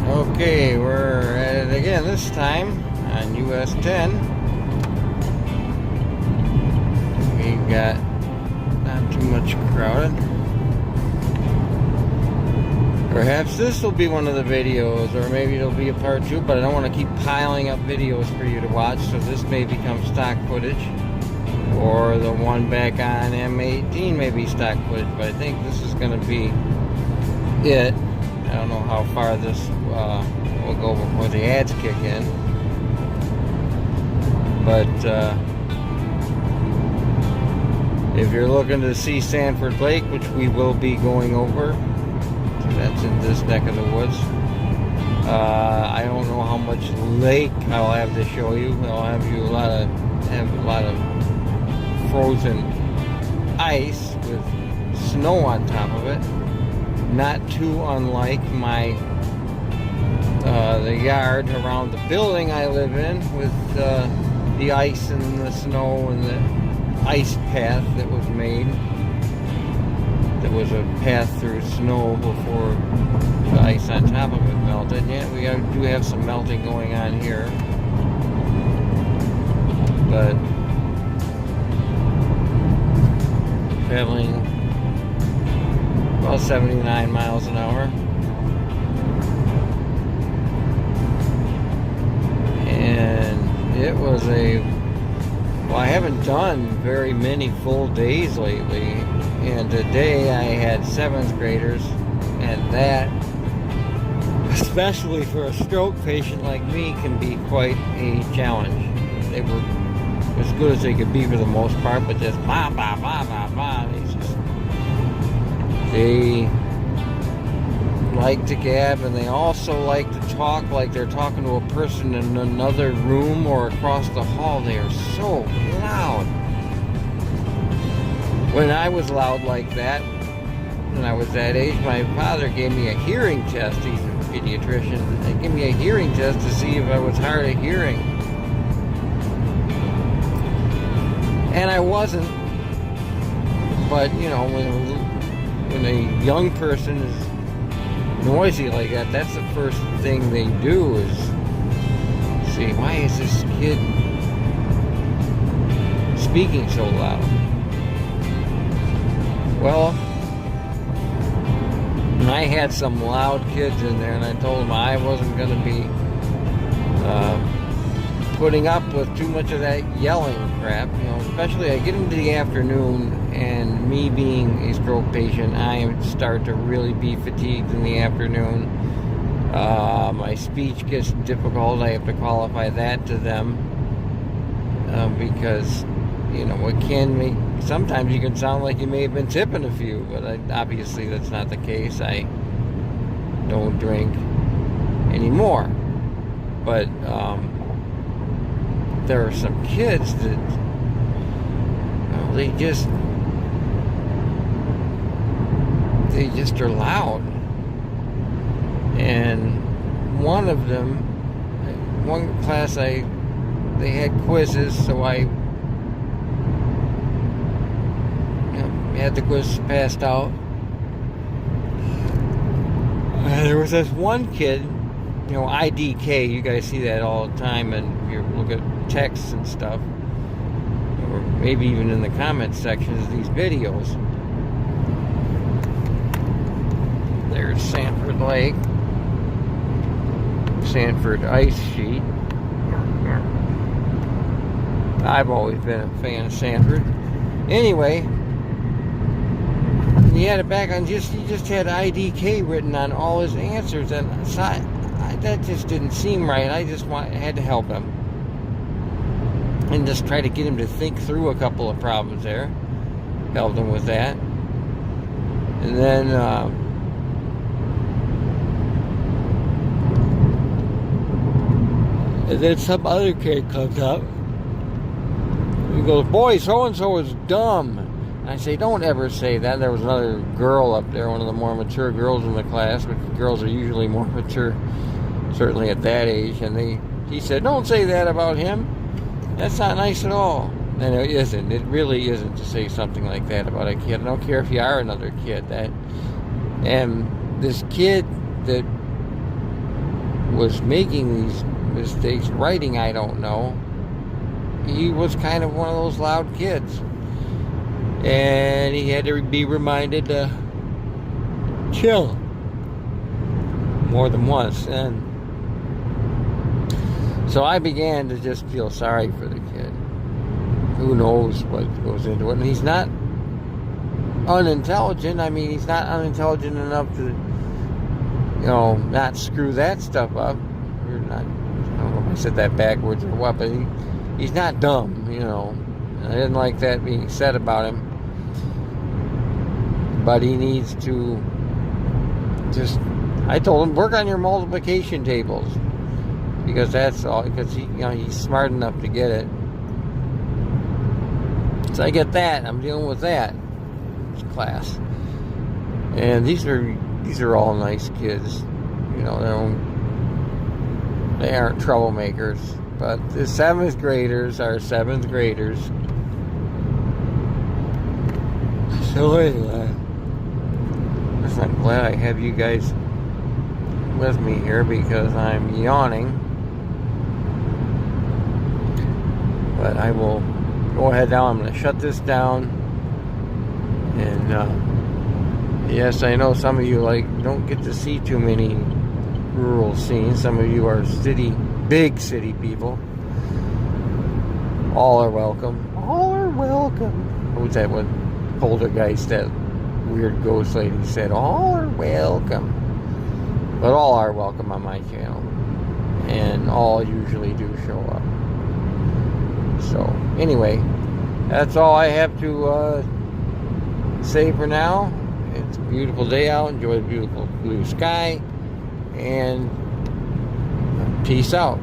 Okay, we're at it again this time on US 10. We got not too much crowded. Perhaps this will be one of the videos, or maybe it'll be a part 2, but I don't want to keep piling up videos for you to watch, so this may become stock footage. Or the one back on M18 may be stock footage, but I think this is going to be it. I don't know how far this will go before the ads kick in. But if you're looking to see Sanford Lake, which we will be going over, that's in this neck of the woods. I don't know how much lake I'll have to show you. I'll have you have a lot of frozen ice with snow on top of it. Not too unlike my the yard around the building I live in, with the ice and the snow and the ice path that was made. There was a path through snow before the ice on top of it melted. Yeah, we do have some melting going on here, but traveling about 79 miles an hour. And it was well, I haven't done very many full days lately. And today I had 7th graders, and that, especially for a stroke patient like me, can be quite a challenge. They were as good as they could be for the most part, but just blah, blah, blah, blah, blah. They like to gab, and they also like to talk like they're talking to a person in another room or across the hall. They are so loud. When I was loud like that, when I was that age, my father gave me a hearing test. He's a pediatrician. He gave me a hearing test to see if I was hard of hearing. And I wasn't. But, you know, when a young person is noisy like that, that's the first thing they do is see, why is this kid speaking so loud? Well, I had some loud kids in there, and I told them I wasn't going to be putting up with too much of that yelling crap. You know, especially I get into the afternoon, and me being a stroke patient, I start to really be fatigued in the afternoon. My speech gets difficult. I have to qualify that to them because, you know, it can make, sometimes you can sound like you may have been tipping a few, but obviously that's not the case. I don't drink anymore. But there are some kids that, well, they just are loud. And one of them, one class, they had quizzes, so I had the quiz passed out. There was this one kid, you know, IDK, you guys see that all the time, and if you look at texts and stuff, or maybe even in the comment sections of these videos. There's Sanford Lake, Sanford ice sheet. I've always been a fan of Sanford. Anyway, he had it back on, he just had IDK written on all his answers, and that just didn't seem right. I just had to help him and just try to get him to think through a couple of problems there. Helped him with that. And then some other kid comes up. He goes, "Boy, so-and-so is dumb." And I say, "Don't ever say that." There was another girl up there, one of the more mature girls in the class, but girls are usually more mature, certainly at that age. And he said, "Don't say that about him. That's not nice at all." And it isn't. It really isn't to say something like that about a kid. I don't care if you are another kid. And this kid that was making these mistakes, writing I don't know, he was kind of one of those loud kids. And he had to be reminded to chill more than once. And so I began to just feel sorry for the kid. Who knows what goes into it. And he's not unintelligent. I mean, he's not unintelligent enough to, not screw that stuff up. You're not, I don't know if I said that backwards or what, but he's not dumb, I didn't like that being said about him. But he needs to just, I told him, work on your multiplication tables. Because that's all, because he's smart enough to get it. So I get that, I'm dealing with that. It's class. And these are all nice kids. They aren't troublemakers. But the 7th graders are 7th graders. So anyway, I'm glad I have you guys with me here because I'm yawning. But I will go ahead now. I'm going to shut this down. And yes, I know some of you don't get to see too many rural scenes. Some of you are big city people. All are welcome. All are welcome. What was that one? Poltergeist, that weird ghost lady said, all are welcome. But all are welcome on my channel. And all usually do show up. So, anyway, that's all I have to say for now. It's a beautiful day out. Enjoy the beautiful blue sky. And peace out.